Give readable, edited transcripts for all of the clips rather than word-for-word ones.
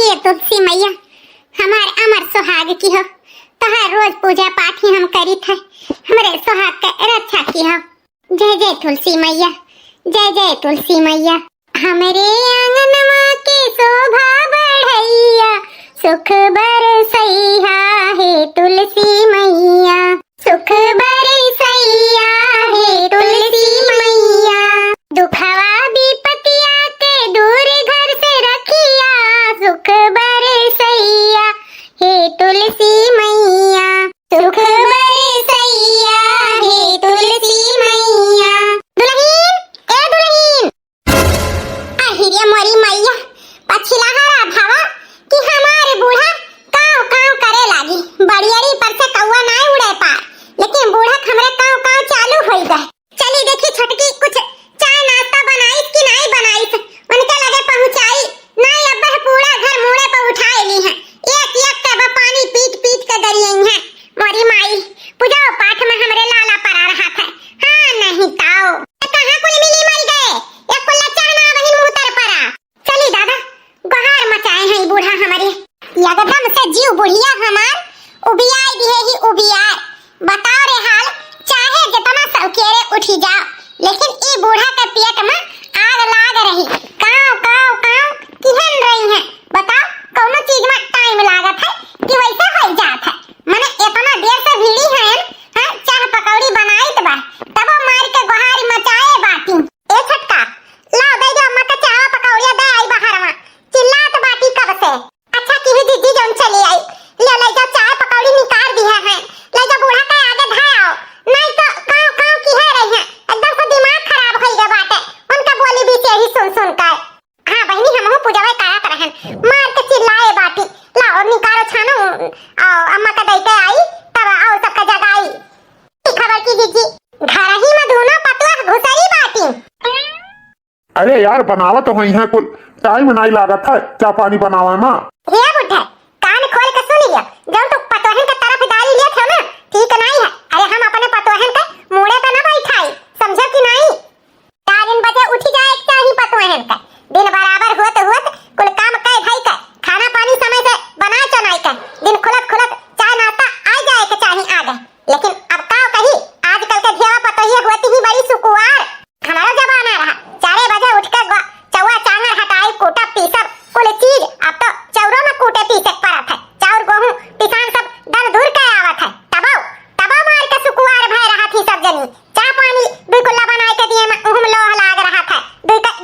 हे तुलसी मैया हमार अमर सुहाग की हो, तोहार रोज पूजा पाठ ही हम करित है, हमरे सुहाग का रक्षा की हो। जय जय तुलसी मैया, जय जय तुलसी मैया। हमरे आंगनवा के शोभा बढ़ैया, सुख बरसैया हे तुलसी मैया, सुख बरसैया हे तुलसी मैया। दुखवा विपतिया के दूर घर से रखिया, सुख बरसैया हे तुलसी मैया, सुख बरसैया हे तुलसी मैया। दुल्हीन ए दुल्हीन, अहिरे मोरी मैया पछिला हरा भावा कि हमारे बूढ़ा काव काव करे लागी। बड़ियरी पर से कौवा ना उड़े पार, लेकिन बूढ़ा हमरे काव काव चालू होई गए। चली देखी छोटकी कुछ चाय नाश्ता बनाई कि नहीं बनाई, उनके लगे पहुंचाई नहीं। अब पूरा घर मुड़े पर उठाए ली है, एक एक कप पानी पीट पीट के दरियई है। मोरी माई पूजा पाठ में हमरे लाला पर आ रहा था। हां नहीं ताओ कहां कुल मिली मर गए, एक कुल्ला चाहना वही मुंह तर पड़ा। चली दादा गुहार मचाए हैं बूढ़ा हमारे, एकदम से जीव बुढ़िया हमार उबियाई दिए ही उबियार। बताओ रे हाल, चाहे जितना सौकेरे उठी जाओ, लेकिन ई बूढ़ा के पेट में आग लाग रही। काव काव काव किहन रही है, बताओ कौनो चीज में टाइम लागत है कि वैसे हो जात है। माने इतना देर से भीड़ी है हां, चाह पकौड़ी बनाई त बा तब मार के गुहारी मचाए बाटी। ए छटका लाओ दे जो अम्मा का चाह पकौड़िया दे आई बाहर में, चिल्लात बाटी कब से। अच्छा की दीदी जौन चली आई, ले जा चाय पकौड़ी निकाल दिया है, ले जा बूढ़ा के आगे धाओ, नहीं तो काव काव की है रही है। एकदम से दिमाग खराब हो गया बाटे उनका बोली भी यही सुन सुन कर। हां बहनी हमहु पूजावे करत रहन, मार के चिल्लाए बाटी। लाओ निकालो छानो आओ अम्मा का दई के आई तब आओ सबका जगाई। खबर की दीदी घर ही में दोनों पतवा घुसरी बाटी। अरे यार बनावा तो वही है, कुल टाइम नहीं लागत है चाय पानी बनावा में। हे बुढ़ा कान खोल के सुन लिया, जब तू पतोहन के तरफ डाली लिया था ना ठीक नहीं है। अरे हम अपने पतोहन के मुड़े पे ना बैठाई, समझो कि नहीं। 4 बजे उठी जाए चाहिए पतोहन का, दिन बराबर होत कुल काम कई भाई का, खाना पानी समय से बना चनाई का, दिन खुलत खुलत चाय नाश्ता आ जाए के चाहिए आगे। लेकिन अब का कही आजकल के घेवा पतोहिया होती ही बड़ी सुकुवार। हमारा जमाना रहा 4 बजे उठ के चौवा चांगर हटाई कूटा पीसब कुल चीज, अब तो चौरों में कूटे पीसे पड़त है। चाउर गेहूं किसान सब दर दूर के आवत है, तबो मार के सुकुवार भय रहा थी सब जनी। चाय पानी दुई कुल्ला बनाए के दिए में उहम लोह लाग रहा था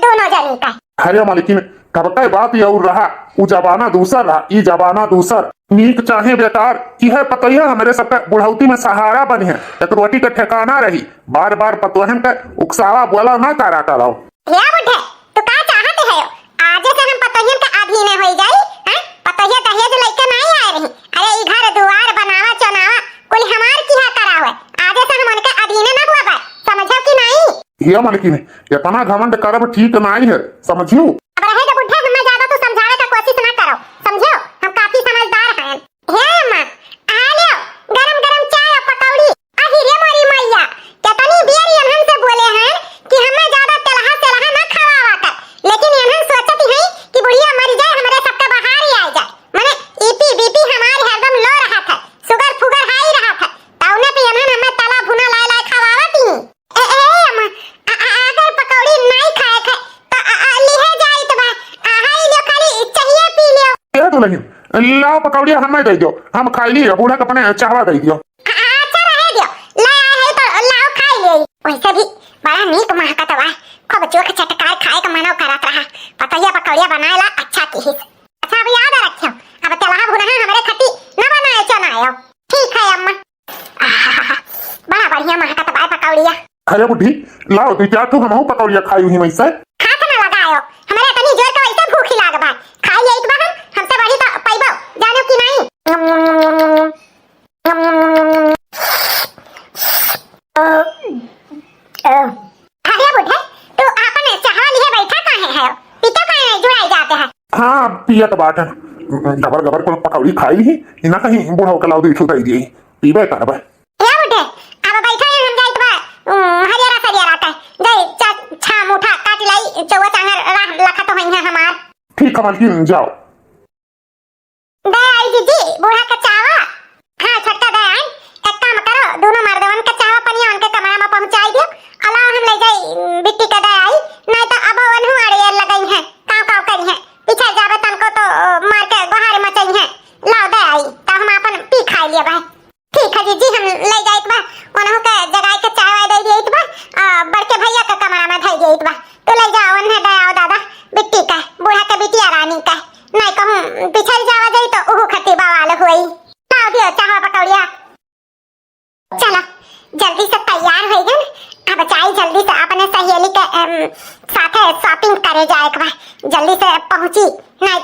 दोनों जनी का। अरे मालिकिन कब का बात ये और रहा, उ जमाना दूसर रहा, ई जमाना दूसर। नीक चाहे बेकार की है पतोहिया हमारे सबका बुढ़ौती में सहारा बने है, एक रोटी का ठिकाना रही। बार बार पतोहन का उकसावा बोला ना करा कराओ। या बुढ़े तू का चाहते है आज से हम पतोहियन के अधीन हो जाई हैं? पतोहिया दहेज लेके नहीं आए रही। अरे ई घर दुआर बनावा चनावा कोई हमार की है करावे, आज से हम उनके अधीन ना हुआ बा, समझो कि नहीं। ये मालिकिन इतना घमंड करब ठीक नहीं है, समझियो। अब रहे तो बुढ़े हमें ज्यादा तो समझाने का कोशिश ना करो, समझो हम काफी समझदार हैं। हे अम्मा आ लो गरम गरम चाय और पकौड़ी। अहिरे मोरी मैया कितनी देर इन्हन से बोले हैं कि हमें ज्यादा तेलहा ना खवावा कर, लेकिन इन्हन सोचती है कि बुढ़िया मर जाए हमारे सबका बाहर ही आ जाए। माने ईपी बीपी हमारी हरदम लो रहा था, शुगर फुगर हाई रहा था, तौने पे इन्हन हमें तला भुना ला खवावती। ए अम्मा अगर पकौड़ी नहीं खाए तो लिहे जाई तो हाई लो खाली चाहिए पी लियो। ए दुल्हन लाओ पकौड़िया हमें दे दो, हम खाई ली बूढ़ा का अपने चाहवा दे दियो। अच्छा रहे दियो, ले आए है तो लाओ खाई ले। वैसे भी बड़ा नीक महकत बा, खूब चोख चटकार खाए का मनो करत रहा। पतोहिया पकौड़िया बनाएला अच्छा की हिस। अच्छा अब याद रखियो, अब तेलहा भुना हमरे खटी न बनाए चनायो। ठीक है अम्मा। बड़ा बढ़िया महकत बा पकौड़िया। अरे बुढ़ी लाओ तू क्या तू हमहू पकौड़िया खाई हुई वैसे। हाथ ना लगायो, हमारे तनी जोर के वैसे भूख लाग बा, खाई लेत बा हमसे बड़ी तो पैबो जानो कि नहीं। अरे बुढ़े तू आपने चाह लिए बैठा काहे है, पीतो काहे जुड़ाई जाते हैं। हाँ पियत बाट गबर गबर को पकौड़ी खाई ही ना कहीं बूढ़ा के लाओ दीठू दई दी पीबे करबे। ए बुढ़े अब बैठा है हम जाइत बा हरियारा सरियारा का जय छा मुठा काट लाई चौवा चांगर लखा तो होई है हमार। ठीक है मालकिन जाओ।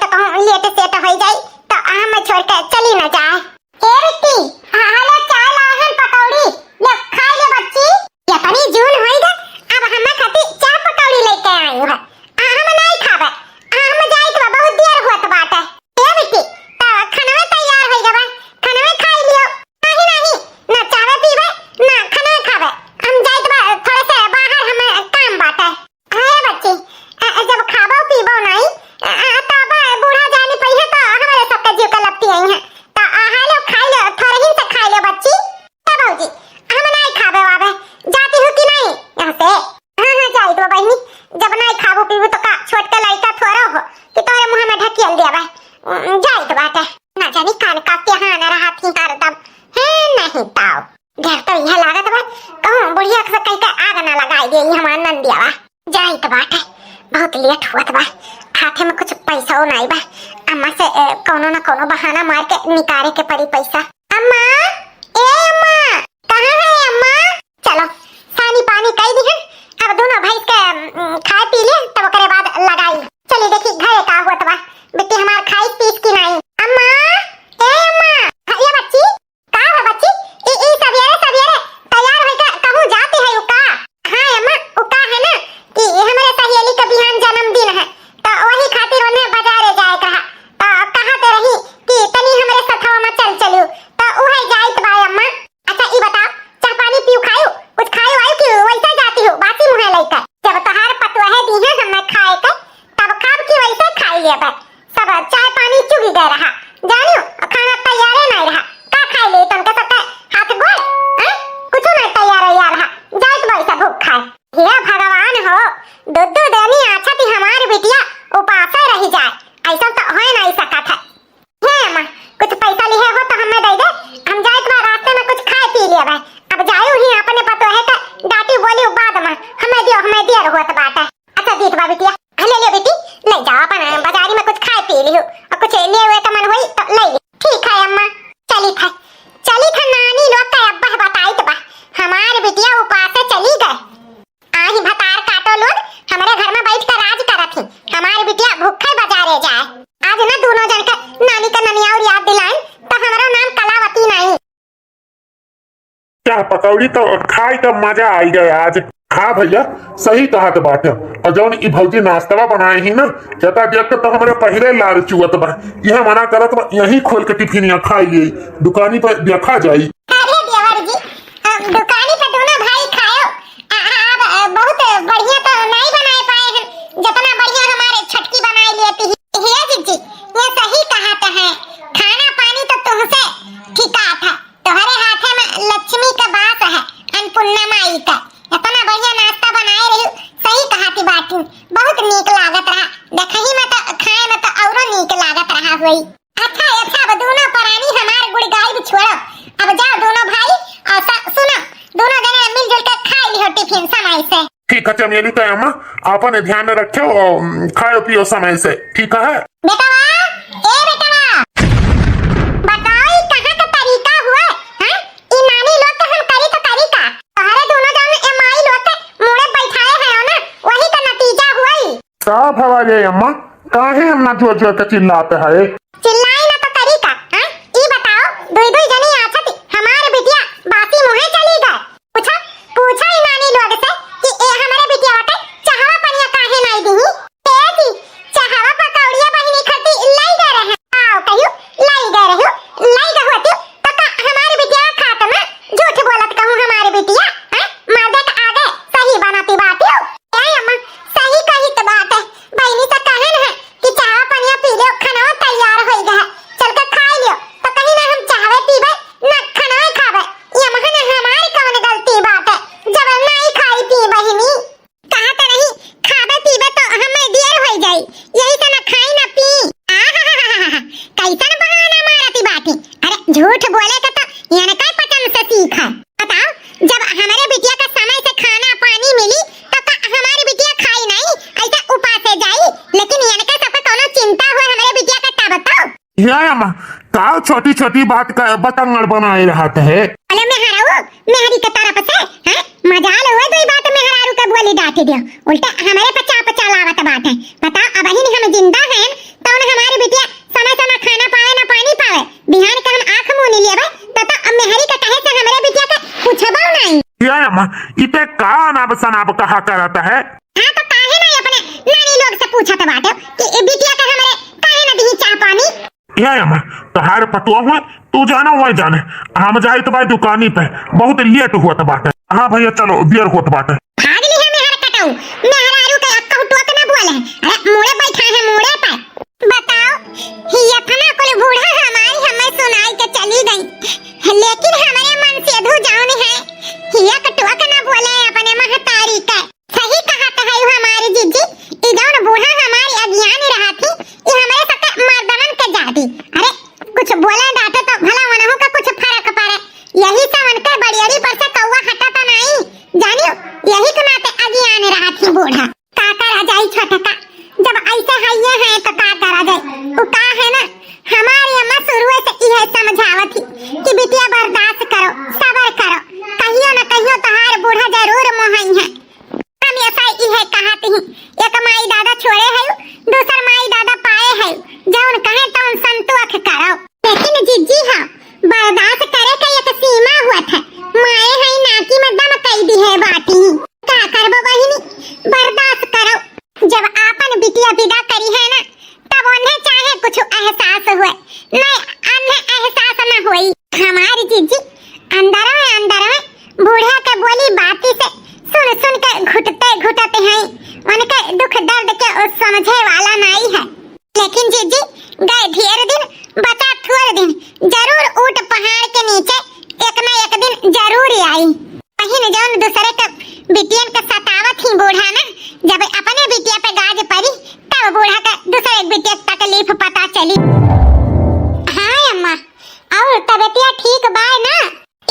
तो कहूँ लेट सेट हो जाई तो हम छोड़ के चली न जाए। ए बेटी हाले चाय लाहन पकौड़ी ले खा ले बच्ची। ये तनी जून होइगा अब हम खाती चाय पकौड़ी लेके आई हूं। हम नहीं खाबे हम जाई तो बहुत देर होत बाटे। ए बेटी तो खाना तैयार होइगा बा खाना खाई लियो। नहीं नहीं ना चाय पीबे ना खाना खाबे हम जाई तो थोड़ा से बाहर हम काम बाटे। हाय बच्ची जब खाबो पीबो नहीं तब बूढ़ा जानी पई है तो हमारे सबके जीव का लगती आई है तो हालो खाई लो थोड़ा ही से खाई लो बच्ची। ए बाबूजी हम नहीं खाबे वाबे जाती हो कि नहीं यहां से। हां जाई तो बहनी जब नहीं खाबो पीबो तो का छोट के लइका थोड़ा हो कि तोरे मुंह में ढकेल देबे जाई तो बाटे ना जानी कान का के हां ना रहा थी हरदम है नहीं ताऊ घर तो यह लागत बा कहूं बुढ़िया से कहीं का आग ना लगाई दे हमार नंदिया जाई तो बाटे बहुत लेट हुआ बा हाथे में कुछ पैसा नहीं बा अम्मा से कोनो ना कोनो बहाना मार के निकाले के पड़ी पैसा। अम्मा ए अम्मा कहां है अम्मा चलो पानी पानी कई दी है अब दोनों भाई के खाए पी ले तब ओकरे बाद लगाई चली देखी घरे का हुआ बा बेटी हमार खाई पीस की नहीं। अम्मा ए अम्मा ये बच्ची का है बच्ची ई सवेरे सवेरे तैयार होके कहूं जाती है उका। हां अम्मा उका है ना कि हमारे सहेली का बिहान जन्मदिन है तो वही खातिर उन्हें बाजारे जाए कहा तो कहते रही कि तनी हमारे सथवा में चल चलियो तो उहे जाइत बा अम्मा। अच्छा ई बताओ चाय पानी पियो खायो कुछ खायो आयो कि वैसे जाती हो बासी मुंह लेकर जब तोहार पतवा है दी है हमें खाए के तब खाब की वैसे खाई लेबे सब चाय पानी चुगी गए रहा जानियो खाना तैयार नहीं रहा का खाई ले तुम के सबके हाथ गोल हैं कुछ नहीं तैयार है रहा जाइत वैसा भूख खाए। हे भगवान हो दूध देनी अच्छा थी हमारी बिटिया उपास रह जाए ऐसा तो हो नहीं सकता है। हे अम्मा कुछ पैसा लिए हो तो हमें दे दे हम जाए तो रास्ते में कुछ खाए पी लिया भाई अब जायो ही अपने पतो है तो डाटी बोली बाद में हमें देर हुआ तो बात है। अच्छा दीत बा बिटिया ले ले बेटी ले जाओ अपन बाजारी में कुछ खाए पी लियो और कुछ ले हुए तो मन होई तो ले ले। ठीक है अम्मा चली था नानी लोग का अब्बा बताई तो बा हमारी बिटिया उपास चली गए आही भतार काटो लोग हमारे घर में बैठ कर राज करत थी हमारी बिटिया भूखे बाजारे जाए आज ना दोनों जन का नानी का ननिया और याद दिलाएं तो हमारा नाम कलावती नहीं। क्या पकौड़ी तो खाई तो मजा आई गया आज। हाँ भैया सही कहा तो बात है और जौन ई भौजी नाश्ता बनाए ही ना कहता देख के तो हमारे पहले लाल चुअत बा यह मना करत बा यही खोल के टिफिनिया खाई ले दुकानी पर देखा जाई। अरे देवर जी दुकानी पे दोनों भाई खाओ आप बहुत बढ़िया तो नहीं बनाए पाए हैं जितना बढ़िया हमारे छटकी बनाई लेती है। हे जी ये सही कहा तो है खाना पानी तो तुमसे ठिका था तुम्हारे हाथ में लक्ष्मी का बात है अन्नपूर्णा माई का इतना बढ़िया नाश्ता बनाए रही सही कहा थी बात बहुत नीक लागत रहा देखही में तो खाए में तो औरो नीक लागत रहा हुई। अच्छा अब दोनों प्राणी हमारे गुड़गाई भी छोड़ो अब जाओ दोनों भाई और सुनो दोनों जने मिलजुल कर खा लियो टिफिन समय से। ठीक है चमेली का अम्मा आपने ध्यान रखो और खाओ पियो समय से ठीक है। बेटवा ए बेटवा बताओ कहां का तरीका हुआ है ई नानी लोग का हम करी तो तरीका तुम्हारे दोनों जन एमआई लोग के मुड़े बैठाए हैं ना वही का नतीजा हुआ ही। का भवा रे अम्मा काहे हम ना जोर जोर के चिल्लाते हैं चिल्लाए ना तो तरीका हां ई बताओ दुई जनी आछा थी हमारे बिटिया बासी मुहे चली गए पूछा ई नानी लोग से कि ए हमारे बिटिया के चाहवा पनिया काहे नहीं दी तेजी चाहवा पकौड़िया बहिनी खती लाई गए रहे आओ कहियो लाई गए होती तो का हमारी बिटिया खात में झूठ बोलत कहूं हमारी बिटिया हैं मर्दे का आगे सही बनाती बात हो ए अम्मा सही कही तो बात है बहिनी से कहन है कि चाहवा पनिया पी लियो खाना तैयार हो गया चल के खा लियो तो कहीं ना हम चाहवे पीबे ना खाना खावे ये महने हमारी कौन गलती बात है जब नहीं खाई पी बहिनी कहा तो नहीं खावे पीबे तो हमें देर हो जाई यही तो ना खाई ना पी कैसन बहाना मारती बाती अरे झूठ बोले का तो याने का पचन से सीखा बताओ जब हमारे बिटिया का समय से खाना पानी मिली तो का हमारी बिटिया खाई नहीं ऐसा उपास से जाई लेकिन याने का सबका कोनो चिंता हुआ हमारे बिटिया का ता बताओ। या अम्मा का छोटी छोटी बात का बतंगड़ बनाए रहते है अरे मेहरारू मेहरी के तरफ से हैं मजाल हुआ तो बात मेहरारू का बोली डांट दियो उल्टा हमारे पचा लावत बात है बताओ अब ही हम जिंदा हैं तो हमारी इते का नाब सनाब कहा करता है। हाँ तो काहे नहीं अपने नानी लोग से पूछत बाटे कि बिटिया का हमरे काहे न दी चाह पानी। या अम्मा तहार पतुआ हुआ तू जाना हुआ जाने हम जाए तो भाई दुकानी पे बहुत लेट हुआ तो बाटे। हाँ भैया चलो देर होत बाटे। भाग ली है मेहर कटाऊ मेहरारू के अक्का हुटुआ के ना बोले अरे मोड़े बैठा है मोड़े पर बताओ हिया फना कोले बूढ़ा हमारी हमें सुनाई के चली गई लेकिन हमारे मन से अधू जान है हिया कटुआ के ना बोले अपने महतारी का सही कहा है हमारी जीजी ई जौन बूढ़ा हमारी अज्ञान रहा थी ये हमारे सबके मर्दमन के जादी अरे कुछ बोले डाटे तो भला वनहु का कुछ फर्क पड़े यही सब उनके बड़ियरी पर से कौवा हटाता नहीं जानियो यही के नाते अज्ञान रहा थी बूढ़ा का करा जाई छोटका जब ऐसे हइये हैं तो का करा जाए वो का है ना हमारी अम्मा शुरू से यह समझावत थी कि बिटिया बर्दाश्त करो सब्र करो कहियो न कहियो तहार बूढ़ा जरूर मोहई है हम ऐसा यह कहते हैं एक माई दादा छोड़े है दूसर माई दादा पाए है जौन कहे तो उन संतोष करो लेकिन जिज्जी हां बर्दाश्त करे का एक सीमा हुआ था माए है नाकी में दम कई दी है बाटी का करबो बहिनी बर्दाश्त करो जब आपन बिटिया विदा करी है ना तब उन्हें चाहे कुछ एहसास हुए नहीं अन्य एहसास न हुई हमारी जीजी अंदर में बूढ़ा के बोली बाती से सुन के घुटते हैं उनके दुख दर्द के समझे वाला नहीं है लेकिन जीजी गए ढेर दिन बचा थोड़े दिन जरूर ऊट पहाड़ के नीचे एक न एक दिन जरूर आई कहीं जौन दूसरे के बिटियन के सतावत ही बूढ़ा ना जब अपने बिटिया पे गाज पड़ी तब बूढ़ा का दूसरे बिटिया तकलीफ पता चली। हाँ अम्मा और तबीयतिया ठीक बा ना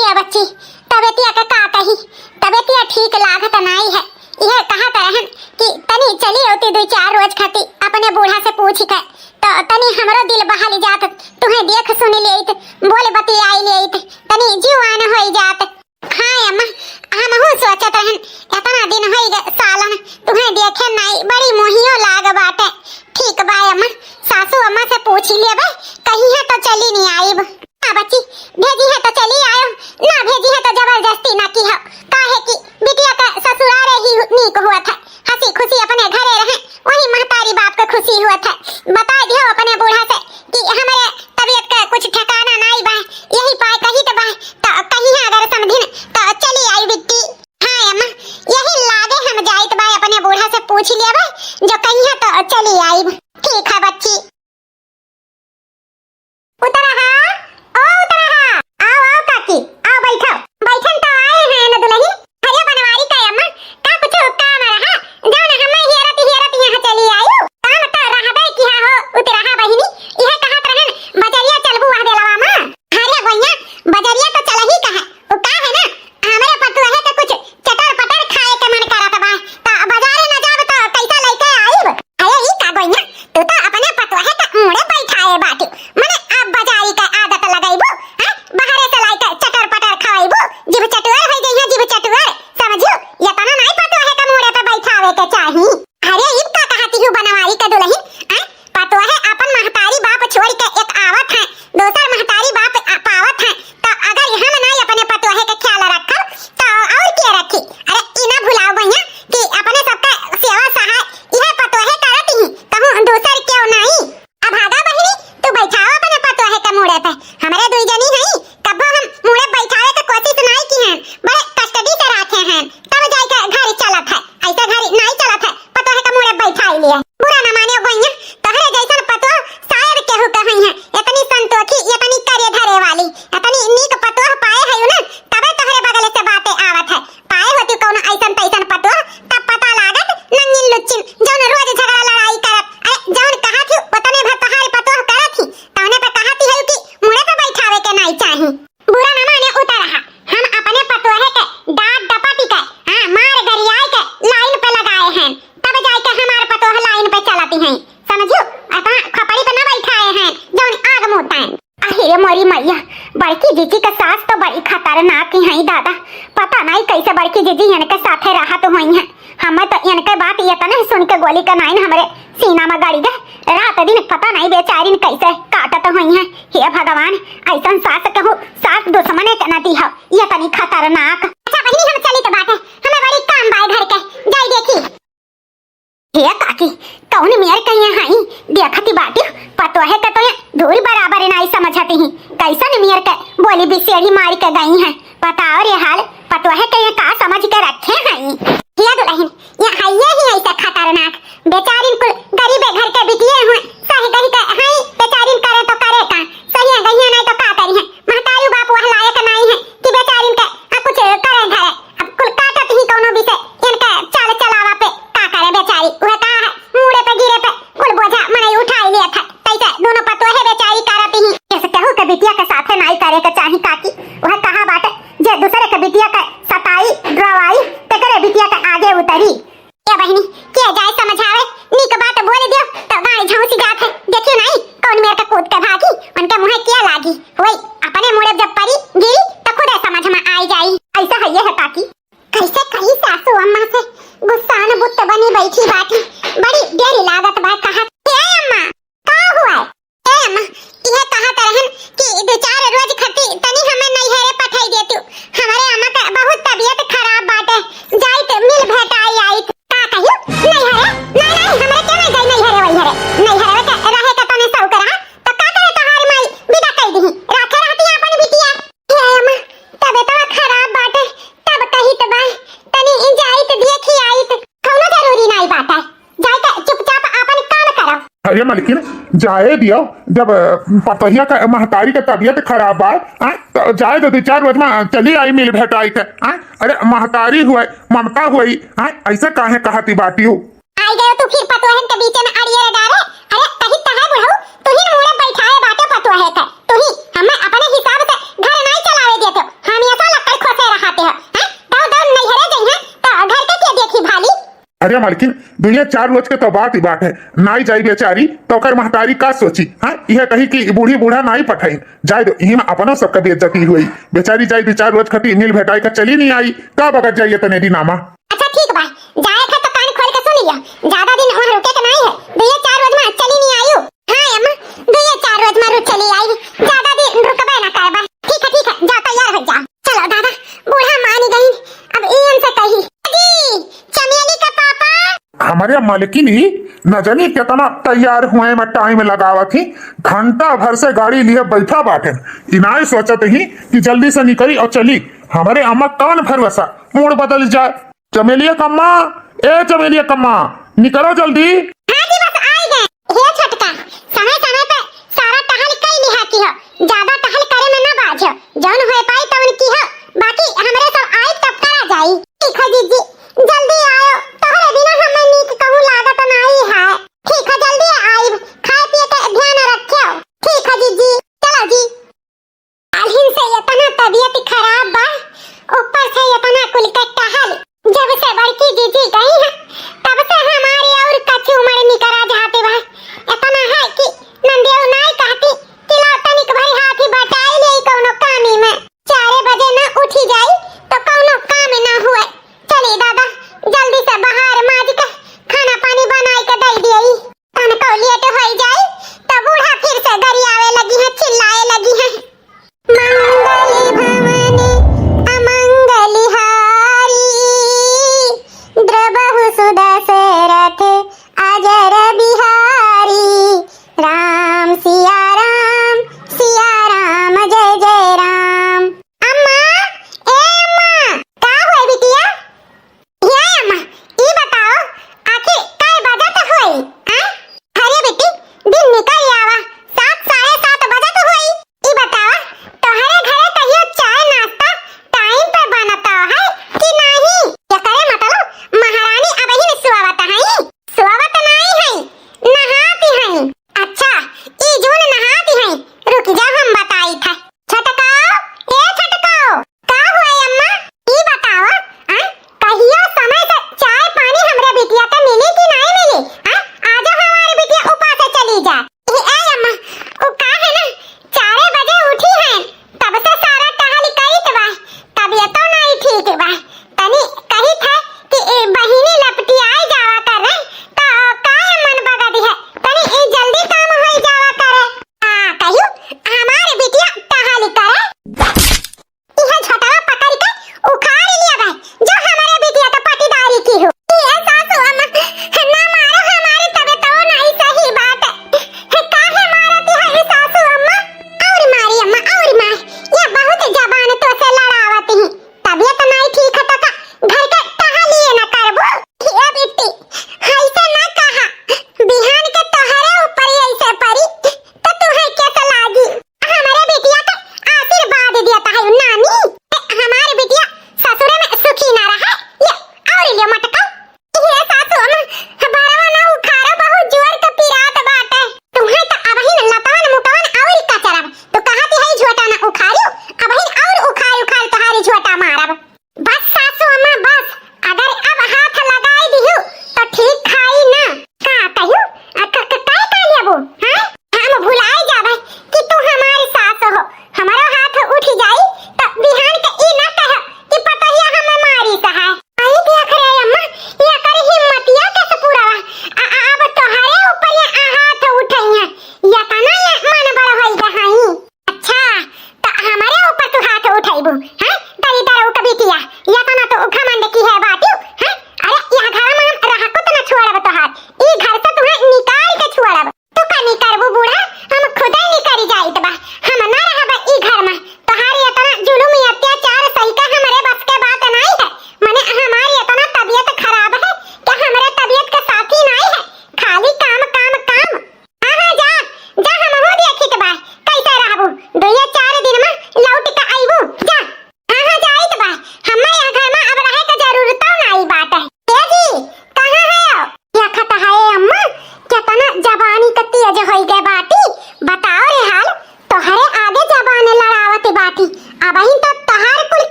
ये बच्ची तबीयतिया का कही तबीयतिया ठीक लागत नहीं है यह कहा रहन कि तनी चली होती 2-4 रोज खाती अपने बूढ़ा से पूछ के तो तनी हमरो दिल बहाली जात तुम्हें देख सुन लेत बोल बतियाई लेत तनी जीवान होई जात। हाँ अम्मा हम हो सोचत रहन इतना दिन होई गए सालन तुम्हें देखे नहीं बड़ी मोहियो लाग बाटे ठीक बा अम्मा सासू अम्मा से पूछ लेबे कहीं है तो चली नहीं आईब हां बच्ची भेजी है तो चली आयो ना भेजी है तो जबरदस्ती ना की हो काहे कि बिटिया का ससुराल ही नीक हुआ था हंसी खुशी अपने घरे रहे वही महतारी बाप का खुशी हुआ था बता दियो अपने बूढ़ा से कि हमारे तबीयत का कुछ ठिकाना नहीं बा यही पाए कहीं तो बा तो कहीं है अगर समझिन तो चली आई बिट्टी। हाँ अम्मा यही लागे हम जाइत बा अपने बूढ़ा से पूछ लेबे जो कहीं है तो चली आई ठीक है बच्ची। उतरा आओ काकी आओ बैठो बैठन तो आए हैं न दुल्हन हरे बनवारी का अम्मा का कुछ काम रहा जान हमें हेरत यहाँ चली आयो काम तो रहबे किया हो उतरा बहिनी यह कहत रहन बजरिया चलबू आ देलवा मां अरे भैया बजरिया तो चल ही कहा वो का है ना हमारे पतुआ है के कुछ चटर पटर खाए के मन करत बा तो बाजारे न जाब तो कैसा लेके आईब अरे ई का भैया तू तो अपने पतुआ है के मुड़े बैठाए बाटू मने अब बाजारी का आदत लगाइबो हैं बाहरे से लाइक चटर पटर खाइबो जीभ चटुआर हो गई है जीभ चटुआर समझियो ये तना नहीं पतुआ है के मुड़े पे बैठावे के चाही। अरे ई का कहती हूं बनवारी का दुल्हन हैं पतुआ है अपन महतारी बाप छोड़ के एक आवत है दूसर महतारी बाप पावत है तो अगर हम नहीं अपने पतुआ है के ख्याल रखो तो और के रखी अरे ई ना भुलाओ भैया कि अपने सबका सेवा सहाय यह पतुआ है करत ही कहूं दूसर क्यों नहीं। अब भागा बहिनी तू बैठाओ अपने पतुआ है के मुड़े पे हमारे दुई जनी नहीं कब हम मुड़े बैठावे के कोशिश नहीं की हैं बड़े कस्टडी से रखे हैं तब जाके घर चलत है ऐसा घर नहीं चलत है पतुआ है के मुड़े बैठाई लिए बुरा न मानियो भैया तहरे जैसन पतुआ शायद केहू कहई है इतनी संतोखी इतनी करे धरे वाली इतनी नीक पतुआ पाए है ना तबे तहरे बगल से बातें आवत है पाए होती कौन ऐसन तैसन पतुआ तब पता लागत नंगिन लुच्चिन जौन रोज झगड़ा लड़ाई करत अरे जौन कहा थी उतने भतहार पतुआ करत थी तौने पे कहती है कि मुड़े पे बैठावे के नहीं चाही बुरा न माने उतर रहा हम अपने पतुआ है के डांट डपाटी के हां मार गरियाई के लाइन पे लगाए हैं तब जाके हमारे पतुआ लाइन पे चलती हैं समझियो अपना खपड़ी पे न बैठाए हैं जौन आग मोटाएं। अरे मोरी मैया बड़की जीजी का सास तो बड़ी खतरनाक है दादा पता नहीं कैसे बड़की जीजी इनके साथे रहा तो हुई है हमें तो इनके बात ये तना सुन के गोली का नाइन हमारे सीना में गाड़ी दे रात दिन पता नहीं बेचारी कैसे काटत हुई है हे भगवान ऐसा सास कहूँ सास दुश्मने के नदी हो ये तनी खतरनाक। अच्छा बहिनी हम चली तो बात है हमें बड़ी काम बाय घर के जाई देखी। हे काकी कौन मेयर कहीं हाई देखती बाटी पतो है तो दूर बराबर नहीं समझती ही कैसन मेयर के बोली बिसेड़ी मार के गई है। बताओ रे हाल पतो है कहीं का समझ के रखे हैं। ये दुल्हन ये हाइये ही ऐसा खतरनाक बेचारिन कुल गरीब घर के बिटिए हुए सही गही के हाई बेचारिन करे तो करे का सही है गई नहीं तो का करी है। महतारी बाप वह लायक नहीं है कि बेचारिन के कुछ करे घरे अब कुल काटत ही कोनो भी से इनके चाल चलावा पे का करे बेचारी वह का है मुड़े पे गिरे पे कुल बोझा मने उठा लिया था तैसे दोनों पतो है बेचारी करती ही कैसे कहूं के बिटिया के साथे नहीं करे के चाही काकी वह कहा बात जे दूसरे के बिटिया के सताई ड्रवाई ते करे बिटिया के आगे उतरी। ये बहिनी के जाए समझावे नीक बात बोल दियो तो गाड़ी झौसी जात है देखियो नहीं कौन मेरे के कूद के भागी उनके मुंह क्या लागी वही अपने मुड़े जब परी गिरी तो खुद समझ में आई जाई। ऐसा है ये है काकी कैसे कही सासू अम्मा से गुस्सान बुत बनी बैठी बाटी बड़ी देरी लागत बात कहा ए अम्मा का हुआ ए अम्मा ये कहा तरहन कि दो चार रोज खती तनी हमें नहीं हेरे पठाई देती हमारे अम्मा का बहुत तबीयत खराब बाटे जाई तो मिल भेटाई आई का कहियो नहीं हरे नहीं हमरे के नहीं गई नहीं हरे वही हरे नहीं हरे के रहे के तने सौ करा तो का करे तहार माई विदा कई दी राखे रहती अपन बिटिया हे अम्मा तबीयत खराब बाटे तब कही तो बा तनी इन जाई तो देखी आई तो कोनो जरूरी नहीं बाटे जाई के चुपचाप अपन काम करो। अरे मलकिन जाए दियो जब पतोहिया का महतारी का तबीयत खराब बा तो जाए तो 2-4 रोज में चली आई मिल भेटाई के। अरे महतारी हुए ममता हुई ऐसे काहे कहती बाटी हो आई गयो तू फिर पतोहन के बीच में अड़िए डाले अरे कहीं तहां बुढ़ऊ तू ही मुड़े बैठाए बाटे पतोहे के तू ही हमें अपने हिसाब से घर नहीं चलावे देते हम ऐसा लगता खोसे रहते हो दाऊ दाऊ नहीं हरे जई है तो घर के के देखी भाली। अरे मालकिन 2-4 रोज के तो बात ही बात है नाई जाई बेचारी तो कर महतारी का सोची यह कही कि बूढ़ी बूढ़ा नाई पठाई जाए दो यही में अपना सबका बेइज्जती हुई बेचारी जाई 2-4 रोज खटी मिल भेटाई का चली नहीं आई का बगत जाइए तने दी नामा। अच्छा ठीक बा जाए खा तो कान खोल के सुन लिया ज्यादा दिन वहां रुके के नहीं है 2-4 रोज में चली नहीं आयु। हां अम्मा 2-4 रोज में रुक चली आई ज्यादा दिन रुकबे ना करबा ठीक है जा तैयार हो जा चलो दादा बूढ़ा मान गई अब इन से कही जी चमेली का पापा हमारे मालिकिन ही न जानी कितना तैयार हुए में टाइम लगावा थी घंटा भर से गाड़ी लिए बैठा बाटे इनाय सोचते ही कि जल्दी से निकली और चली हमारे अम्मा कौन भरोसा मूड बदल जाए। चमेलिया कम्मा ए चमेलिया कम्मा निकलो जल्दी। हां जी बस आ गए हे छटका समय समय पे सारा टहल कई लिहाती हो ज्यादा टहल करे में ना बाझो जौन होए पाई तवन की हो बाकी हमरे सब आई तब करा जाई ठीक है जीजी जल्दी आयो तोहरे बिना हमें नीक कहूं लागत नहीं है ठीक है जल्दी आई खाए पिए के ध्यान रखियो ठीक है जीजी चलो जी। आलिन से इतना तबीयत खराब बा ऊपर से इतना कुल के टहल जब से बड़की जीजी गई है तब से हमारी और कच्ची उम्र निकरा जाते बा इतना है कि नंदियो नहीं कहती कि ला तनिक भरी हाथी बटाई ले कोनो कामी में 4 बजे ना उठी जाई तो कोनो काम ना हुए चली दादा जल्दी से बाहर माज के खाना पानी बनाई के दे दियई तन को लेट हो जाई तो बूढ़ा फिर से गरियावे लगी है चिल्लाए लगी है मंगली भवानी अमंगली हारी द्रबहु सुदशरथ अजर बिहारी राम सिया राम जय जय राम। अम्मा ए अम्मा का होई बिटिया ये अम्मा ई बताओ आखिर काय बजत होई अरे बेटी दिन निकल आवा 7-7:30 बजत होई ई बताओ तोहरे घरे कहियो चाय नाश्ता टाइम पे बनता है कि नहीं ये करे मतलब महारानी अबही में सुवावत नहीं है नहाती है अच्छा ई जून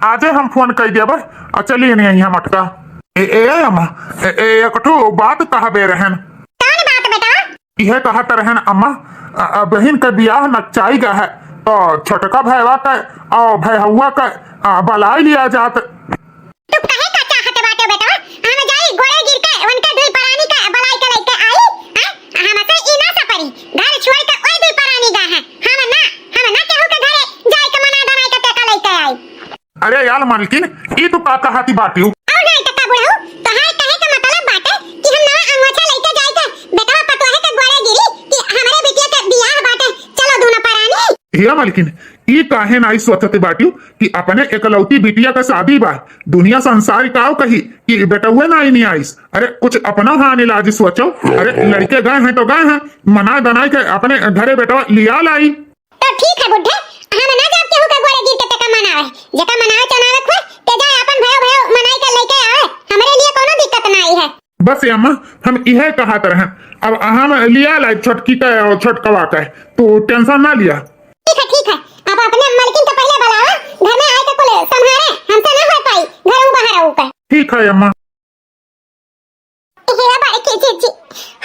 आजे हम फोन कर देब। चलिए नहीं यहाँ मटका ए अम्मा एक ठो बात कहबे रहन। कौन बात बेटा? यह कहत रहन अम्मा बहन के बियाह नचाई गया है तो छोटका भैया का और भैया का बलाई लिया जात। तू कहे का चाहत बाटे बेटा? हम जाई गोड़े गिर के उनके दुई परानी का बलाई के लेके आई हम से इना सपरी घर छोड़ के ओए दुई परानी गा है हम ना केहू के घरे जाई के मना दनाई के टेका लेके आई। अरे यार मालकिन ई तू का कहती बाटी और नहीं टका बुढ़ऊ तो हाय कहे का मतलब बाटे कि हम नवा अंगोछा लेके जाई के बेटा पतोहे के गोड़े गिरी कि हमरे बेटिया के बियाह बाटे चलो दोनों परानी। हे मालकिन ई काहे नाई सोचते बाटी कि अपने एकलौती बिटिया का शादी बा दुनिया संसार काव कही कि बेटा हुए ना नहीं आईस। अरे कुछ अपना हान इलाज सोचो। अरे लड़के गए हैं तो गए हैं मना दनाई के अपने घरे बेटा लिया लाई। तो ठीक है बुढ़े हम ना जाब केहू के गोड़े गिर के टेका मनावे जेका मनावे चनावे खो ते जाए अपन भयो मनाई के लेके आवे हमरे लिए कोनो दिक्कत नहीं है। बस अम्मा हम यह कहत रहे अब हम लिया लाई छोटकी का और छोटकवा का तो टेंशन ना लिया। ठीक है अब अपने मालकिन के पहले बुलावा घर में आए के कुल संभारे हमसे ना हो पाई घर बाहर आऊ का। ठीक है अम्मा। हे बाई के जी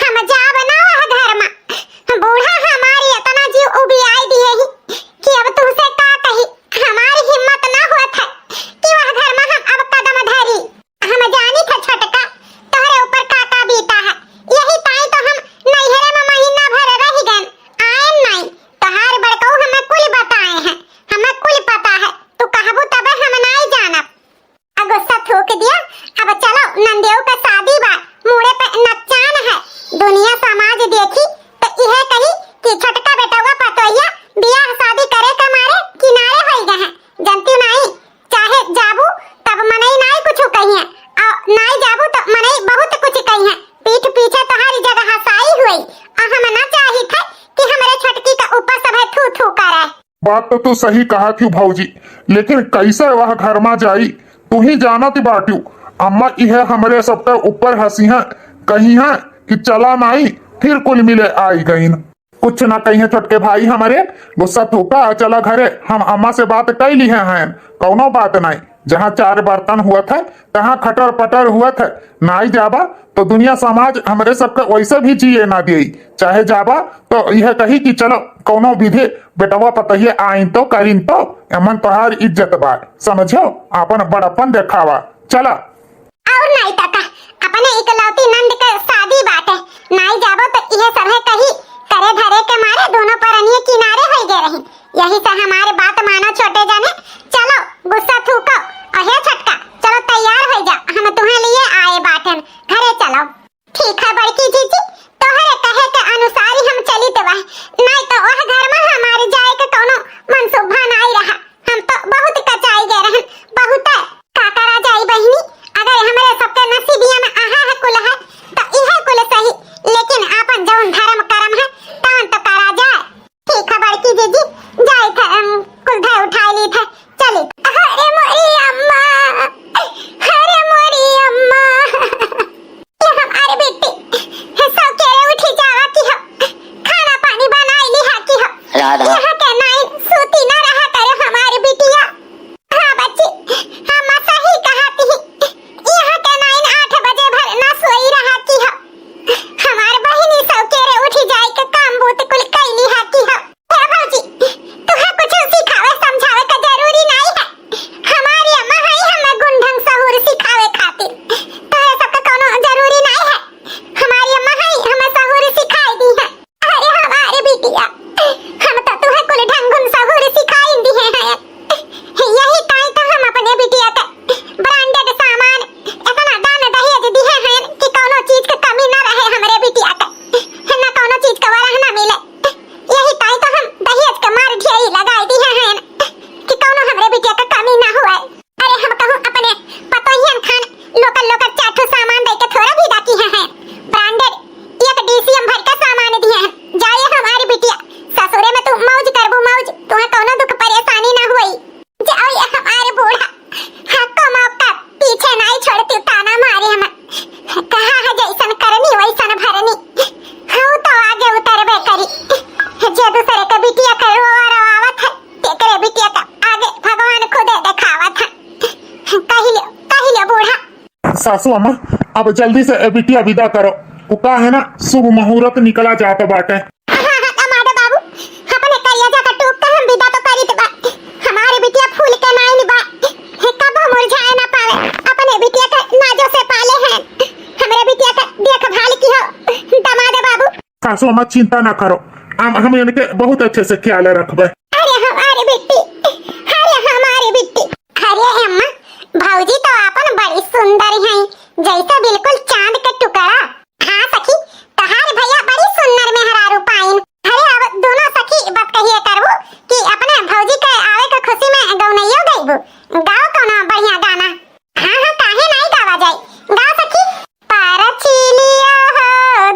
हम जा बनावा घर में बूढ़ा हमारी इतना जीव उबी आई दी है कि अब तुमसे का कही हमारी हिम्मत ना होत है कि वह घर में हम अब कदम धरी। हम जानी था छोटका तोहरे ऊपर काका बीता है यही ताई तो हम नैहरे में महीना भर रह गए आए नहीं तोहार बड़कऊ हमें कुल बताए हैं हमें कुल पता है तू कहबू तब हम नहीं जानब। अब गुस्सा थूक दिया अब चलो नंदेव का शादी बा मुड़े पे नचान है दुनिया समाज देखी तो यह कही कि छोटका बेटवा पतोइया बियाह शादी करे के मारे किनारे हो गए हैं जनती नहीं चाहे जाबू तब मनई नहीं कुछ कहिए और नहीं जाबू तो मनई बहुत कुछ कहिए पीठ पीछे तुम्हारी जगह हसाई हुई और हम ना चाही थे कि हमारे छोटकी का ऊपर सब थू थू करे। बात तो तू सही कहा क्यों भौजी लेकिन कैसे वह घर में जाई तू ही जाना थी बाटू। अम्मा यह हमारे सबके ऊपर हंसी है कही है कि चला नहीं फिर कुल मिले आई गई कुछ ना कही है छोटके भाई हमारे गुस्सा थूका चला घरे हम अम्मा से बात कर ली है कौनो बात नहीं जहाँ चार बर्तन हुआ था तहाँ खटर पटर हुआ था नहीं जाबा तो दुनिया समाज हमारे सबके वैसे भी जिए ना दिए चाहे जाबा तो यह कही कि चलो कौनो विधि बेटवा पतहिए आइन तो करीन तो एमन तोहार इज्जत बा समझो अपन बड़पन देखावा चला। और नहीं तका अपने इकलौती नंद के शादी बाटे नहीं जाबो तो यह सब है कही करे धरे के मारे दोनों परनिए किनारे हो गए रही यही से हमारे बात मानो छोटे जाने चलो गुस्सा थूको और हे छटका चलो तैयार हो जा हम तुम्हें लिए आए बाटन घरे चलो। ठीक है बड़की जीजी तोहरे कहे के अनुसार ही हम चली तो वह नहीं तो वह घर में हमारे जाए के कोनो मनसूबा नहीं रहा हम तो बहुत कचाई गए रहन बहुत काकरा जाई बहिनी अगर हमारे सबके नसीबिया में आहा है कुल है तो यह कुल सही लेकिन अपन जौन धर्म कर्म है तवन तो करा जाए। ठीक है बड़की जीजी जाए थे कुल धर उठा ली थे चली अरे मोरी सासू अम्मा अब जल्दी से बिटिया विदा करो। वो का है ना शुभ मुहूर्त निकला जाता बाटे। टमाटर बाबू अपने करिया का टूक का हम विदा तो करी बा हमारे बिटिया फूल के नाई बा कब मुरझाए ना पावे अपने बिटिया का नाजो से पाले हैं हमारे बिटिया का देखभाल की हो टमाटर बाबू। सासू अम्मा चिंता ना करो हम इनके बहुत अच्छे से ख्याल रखबे। अरे हमारी बिट्टी अरे अम्मा भौजी तो अपन बड़ी सुंदर हैं जैसा बिल्कुल चांद का टुकड़ा। हाँ सखी तहार भैया बड़ी सुंदर मेहरारू पाइन। अरे अब दोनों सखी बात कहिए करबो कि अपने भौजी के आवे के खुशी में गौनइयो गइबो गाओ कोनो बढ़िया गाना। हाँ काहे नहीं गावा जाए गाओ सखी। पारचिलिया हो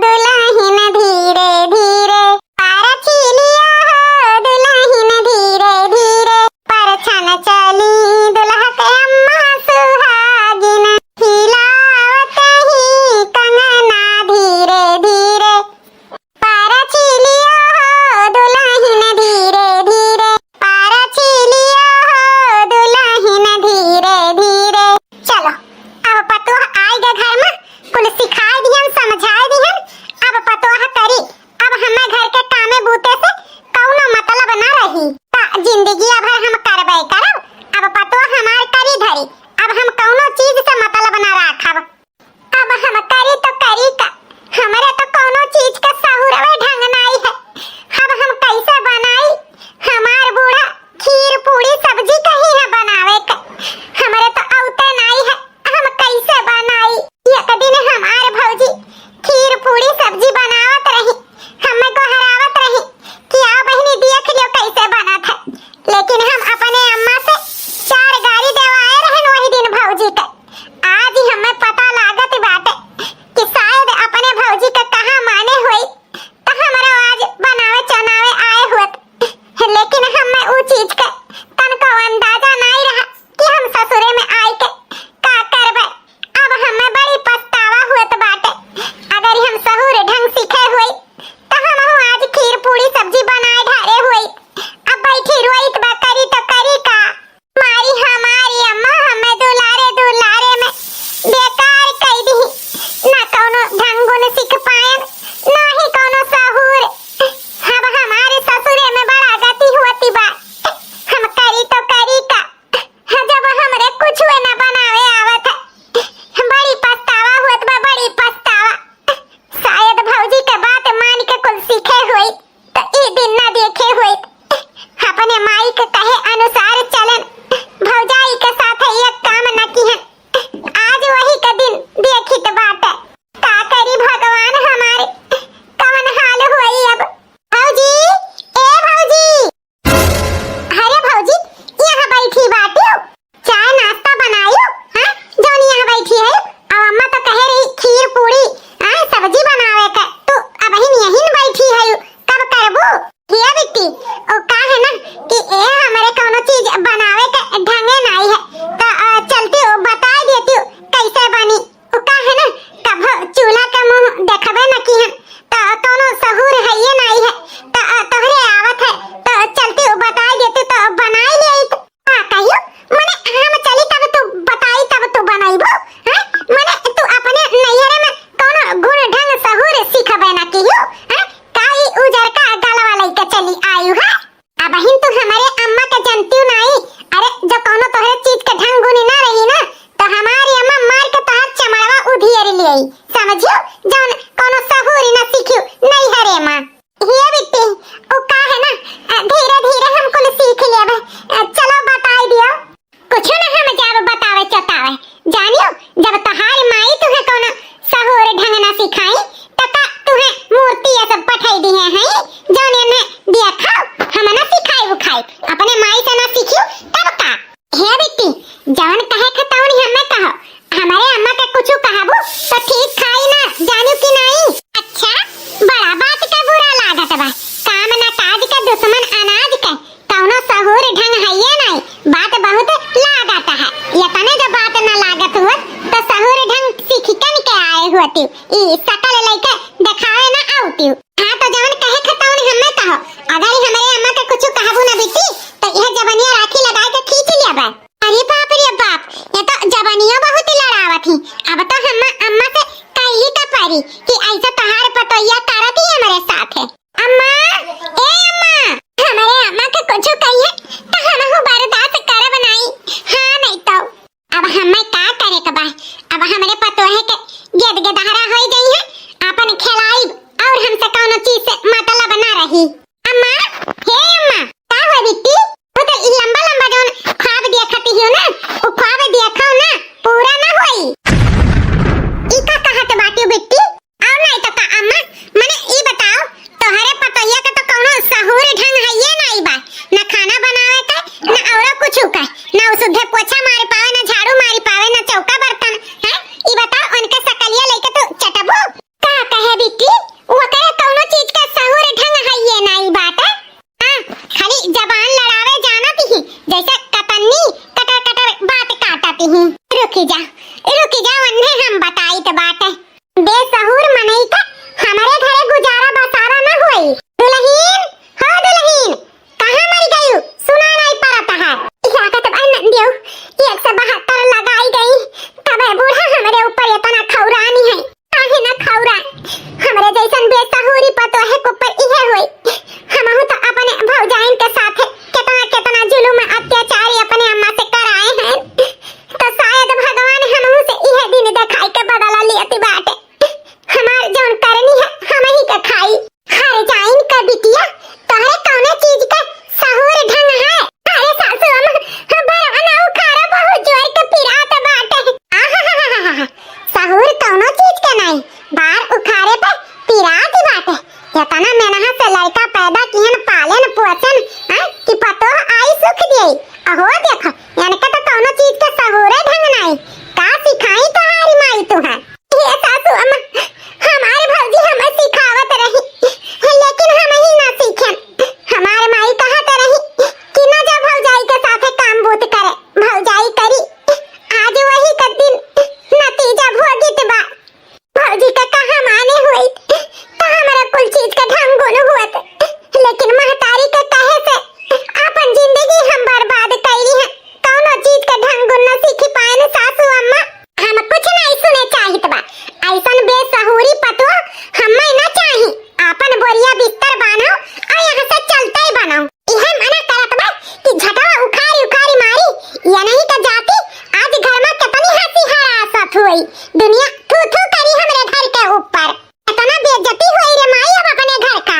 दुल्हन धीरे धीरे पारचिलिया हो दुल्हन धीरे धीरे परछन चली दुल्हा के अम्मा सुहागिन हिलावत ही कंगना धीरे धीरे पारचिलिया हो दुल्हन धीरे धीरे पारचिलिया हो दुल्हन धीरे धीरे। चलो अब पतोह आएगा घर में कुल सिखाए दिहन समझाए दिहन अब पतोह करी। अब हमें घर के कामे बूते से कौनो मतलब ना रही जिंदगी अब हम करबे करब। अब पतोह हमार करी धरी अब हम कौनो चीज से मतलब ना राखब। अब हम करी तो करी का हमरे तो कौनो चीज का सहुरवे ढंग नहीं है। अब हम कैसे बनाई हमार बूढ़ा खीर पूरी सब्जी कही है बनावे का हमरे तो औते नहीं है। हम कैसे बनाई एक दिन हमार भौजी खीर पूरी सब्जी बनावत रही हमें को हरावत रही कि आओ बहनी देख लियो कैसे बना था। लेकिन हम अपने अम्मा से 4 गाड़ी देवाए रहन वही दिन भौजी के। आज ही हमें पता लागत बाटे कि शायद अपने भौजी के कहां माने हुई तो हमरा आज बनावे चनावे आए हुत। लेकिन हमें वो चीज के तनको अंदाजा नहीं रहा कि हम ससुरे में आई के का करबे। अब हमें बड़ी पछतावा हुत बाटे अगर हम सहुर ढंग सीखे हुई तो हम आज खीर पूरी सब्जी बनाए ढारे हुई। अब बैठी रोइत बा करी तो करी का मारी हमारी अम्मा हमें दुलारे दुलारे में बेकार कई दी ना कोनो ढंग गुण सीख पायन ना ही कोनो सहूर। अब हमारे ससुरे में बड़ा गति होती बा हम करी तो करी का जब हमरे कुछ ना बनावे आवत है बड़ी पछतावा हुत बा बड़ी पछतावा। शायद भौजी के बात मान के कुल सीखे हुई तो ई दिन ना देखे हुई अपने माई के कहे अनुसार चलन भौजाई के साथ एक काम न किहन आज वही के दिन देखित बात है का करी भगवान हमारे कवन हाल हुई। अब भौजी ए भौजी अरे भौजी यहाँ बैठी बाटी हो चाय नाश्ता बनायो। हाँ जौन यहाँ बैठी है अब अम्मा तो कहे रही खीर पूरी सब्जी बनावे के तू अब यहीं बैठी है कब करबो ये बिट्टी ओ का है ना कि ए हमरे कोनो चीज बनावे के ढंगे नहीं है तो चलती हूँ बता देती हूँ कैसे बनी। ओ का है ना कब चूल्हा का मुंह देखबे न की तो कोनो सहूर है ये नहीं है तो तोहरे आवत है तो चलती हूँ बता देती तो बनाई ले तो कहियो मने हम चली तब तू बताई तब तू बनाईबो। हां मने तू अपने नैहरे में कोनो गुण ढंग सहूर सीखबे न कियो काई उजर का गलवा लइके चली आयु है। अब हिन तू हमारे अम्मा के जानती नहीं। अरे जो कोनो तोहरे चीज के ढंग गुण ना रही ना तो हमारी अम्मा मार के तोहर चमड़वा उधियर ले आई समझियो जौन कोनो सहूर ना सीखियो नहीं हरे मां ये बिट्टी ओ का है ना धीरे धीरे हम कुल सीख लेबे। चलो बताई दियो कुछ ना हम जब बतावे चतावे जानियो जब तहारी माई तुहे कोनो सहूर ढंग ना सिखाई तो का तुहे मूर्ति ये सब पठाई दी है जौन ने देखा हम ना सिखाई वो खाई अपने माई से ना सीखियो तब का हे बिट्टी जौन कहे खतौनी हमें कहो हमारे अम्मा के कुछ कहबो तो ठीक खाई ना जानियो कि नहीं। अच्छा बड़ा बात का बुरा लागत बा काम ना काज के दुश्मन अनाज के कौनो सहूर ढंग है ये नहीं बात बहुत लागत है ये तने जो बात ना लागत हुआ तो सहूर आवत ही। अब तो हम अम्मा से कही का परी कि ऐसा तहार पतोया करत ही हमारे साथ है। अम्मा, ए अम्मा, हमारे अम्मा के कुछ कहिए तो हम बर्दाश्त कर बनाई। हाँ नहीं तो अब हमें का करे के बा। अब हमारे पतोहे के गेद गेदहरा हो गई है, अपन खिलाई और हमसे कौनो चीज से मतलब ना रही। अम्मा, हे अम्मा, का हो बिट्टी? वो तो लंबा लंबा जोन ख्वाब देखती हो ना, वो ख्वाब देखो ना पूरा ना होई। इका कहत बाटी बिट्टी और नहीं तो का अम्मा मने ई बताओ तोहरे पतोहिया के तो कौनो सहूर ढंग है ये नहीं बा, ना खाना बनावे का ना और कुछ का, ना सुधे पोछा मार पावे, ना झाड़ू मार पावे, ना चौका बर्तन है। ई बताओ उनके सकलिया लेके तो चटबो का कहे बिट्टी? वो करे कौनो चीज का सहूर ढंग है ये नहीं बात। हां खाली जबान लड़ावे जानत ही जैसे कतन्नी कटर कटर बात काटती ही। रुकी जा वन्ने हम बताई तो बात है। बेसहुर मनई का हमारे घरे गुजारा बसारा ना होई। दुल्हीन, हो दुल्हीन, कहां मर गई? सुना नहीं पड़ता है। लागत बा नंदियो 172 लगाई गई तब बूढ़ा हमारे ऊपर इतना खौरानी है। काहे ना खौरा हमरे जैसन बेसहुरी पतो है ऊपर इहे होई। हमहु तो अपने भौजाइन के साथ कितना कितना जुल्म अत्याचार अपने अम्मा से कराए हैं, तो शायद भगवान हमहु से इहे दिन दिखाई के बदला लेती बाटे। हमार जौन करनी है हम ही के खाई। हर जाइन का बिटिया तोहरे कौने चीज का सहूर ढंग है? अरे सासू अम्मा बरवना उखाड़ा बहुत जोर के पिरात बाटे। आहा सहूर कौनो चीज का नहीं, बार उखाड़े पे पिरात बाटे। इतना मेहनत से लड़का पैदा किहन पालन पोषण कि पतो आई सुख देई। अहो देखो इनका तो कौनो चीज का सहूर ढंग नहीं। का सिखाई तोहारी माई तुहा? ये सासू अम्मा हमारे भौजी हमें सिखावत रही लेकिन हम ही ना सीखन। हमारे माई कहत रही कि ना जा भौजाई के साथ काम बूत करे, भौजाई करी। आज वही का दिन नतीजा भोगित बा। भौजी का कहा माने हुई तो हमारा कुल चीज का ढंग गुण हुआ, लेकिन महतारी के कहे से अपन जिंदगी हम बर्बाद कैली है। कौनो चीज का ढंग गुण न सीखी पाए न सासू अम्मा। हम कुछ नहीं सुने चाहित बा। ऐसन बेसहुरी पतो हमें न चाही। अपन बोरिया बिस्तर बनाओ और यहाँ से चलते ही बनाओ। यह मना करत बा कि झटवा उखाड़ी उखाड़ी मारी या नहीं तो जाती आज घर में कितनी हंसी हरासत हुई। दुनिया थू थू करी हमरे घर के ऊपर। इतना बेइज्जती हुई रे माई अब अपने घर का।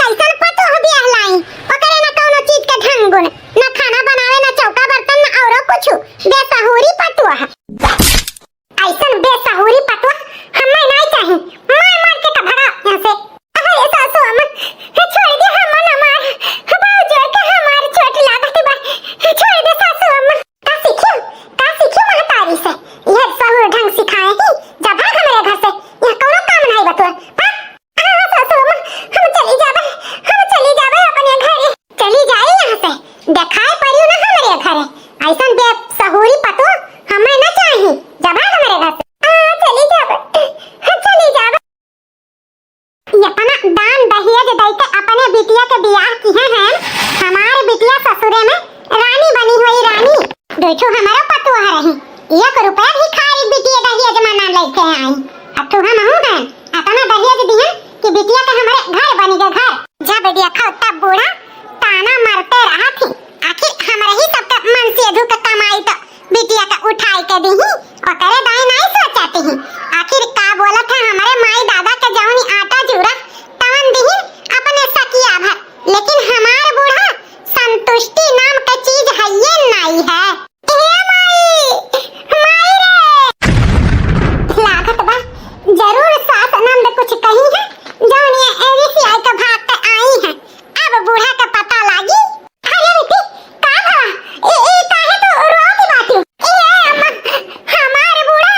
कैसन पतो हो बियाह लाई ओकरे न कौनो चीज का ढंग गुण, न खाना बनावे, न चौका बर्तन, न औरो कुछ। बेसहुरी पतो है। ऐसन बेसहुरी पतो हमें नहीं चाही। मार के तो भगा यहाँ से। अरे सासू अम्मा छोड़ दे, हम न मार। बहुत जोर के हमार चोट लागत बा। छोड़ दे सासू अम्मा। का सीखियो महतारी से। यह सहूर ढंग सिखाए ही जब हमारे घर से यह कौनो काम नहीं बतुआ। सासू अम्मा हम चली जाबे अपने घरे। चली जाए यहाँ से। देखाए परियो ना हमारे घरे। ऐसन बेसहुरी पतो हमें न चाही जब हमारे घर से। चली जाबे। अपना दान दहेज देके अपने बिटिया के बियाह किए हैं। हमारे बिटिया ससुरे में रानी बनी हुई रानी। देखो हमारा पतो रही 1 रुपया भी खाई बिटिया दहेज में ना लेके आई। अब तो हम हूं हैं अपना दहेज दिए कि बिटिया के हमारे घर बनी के घर। जब देखा तब बूढ़ा ताना मारते रहा थी। आखिर हमारे ही सबका मन से धुक कमाई तो बिटिया का उठाई के दी और करे दाई नहीं सोचती ही। आखिर का बोला था हमारे माई दादा के जौनी आटा जूरा तवन दी अपने सकिया भर, लेकिन हमारे बूढ़ा संतुष्टि नाम का चीज है ये नहीं है। लागत बा जरूर सास नंद कुछ कही है जौनी एरिसी आई का भाग पे आई है। अब बूढ़ा का पता लागी। अरे बेटी का भला ए काहे तो रोती बाती। ए अम्मा हमारे बूढ़ा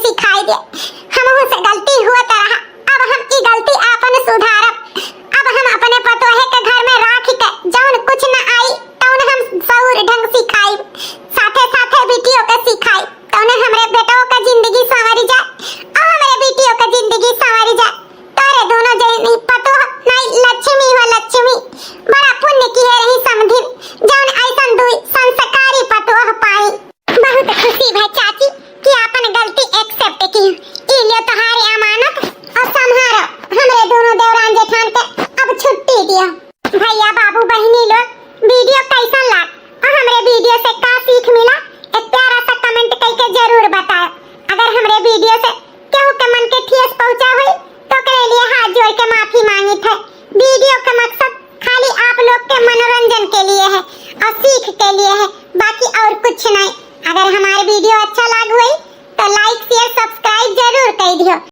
सिखाई दे। हमहु से गलती हुआ रहा, अब हम ई गलती आपन सुधारब। अब हम अपने पतोहे के घर में राख के जौन कुछ न आई तौन हम सऊर ढंग सिखाई, साथे साथे बेटियों के सिखाई, तौने हमरे बेटों का जिंदगी संवरी जाए और हमरे बेटियों का जिंदगी संवरी जाए। तारे दोनों जनी पतो नहीं लक्ष्मी हो लक्ष्मी, बड़ा पुण्य की है रही समधिन जौन ऐसन दुई संस्कारी पतोह पाई। बहुत खुशी भाई चाची कि आपन गलती एक्सेप्ट की। ई लियो तोहारी अमानत और संभारो हमरे दोनों देवरान जेठान के अब छुट्टी दियो। भैया बाबू बहनी लोग वीडियो कैसा लगा और हमरे वीडियो से का सीख मिला एक प्यारा सा कमेंट करके जरूर बताओ। अगर हमरे वीडियो से केहू के मन के ठेस पहुंचा हुई तो करे लिए हाथ जोड़ के माफी मांगी थे। वीडियो का मकसद खाली आप लोग के मनोरंजन के लिए है और सीख के लिए है, बाकी और कुछ नहीं। अगर हमारी वीडियो अच्छा लगा हुई तो लाइक शेयर सब्सक्राइब जरूर कर दियो।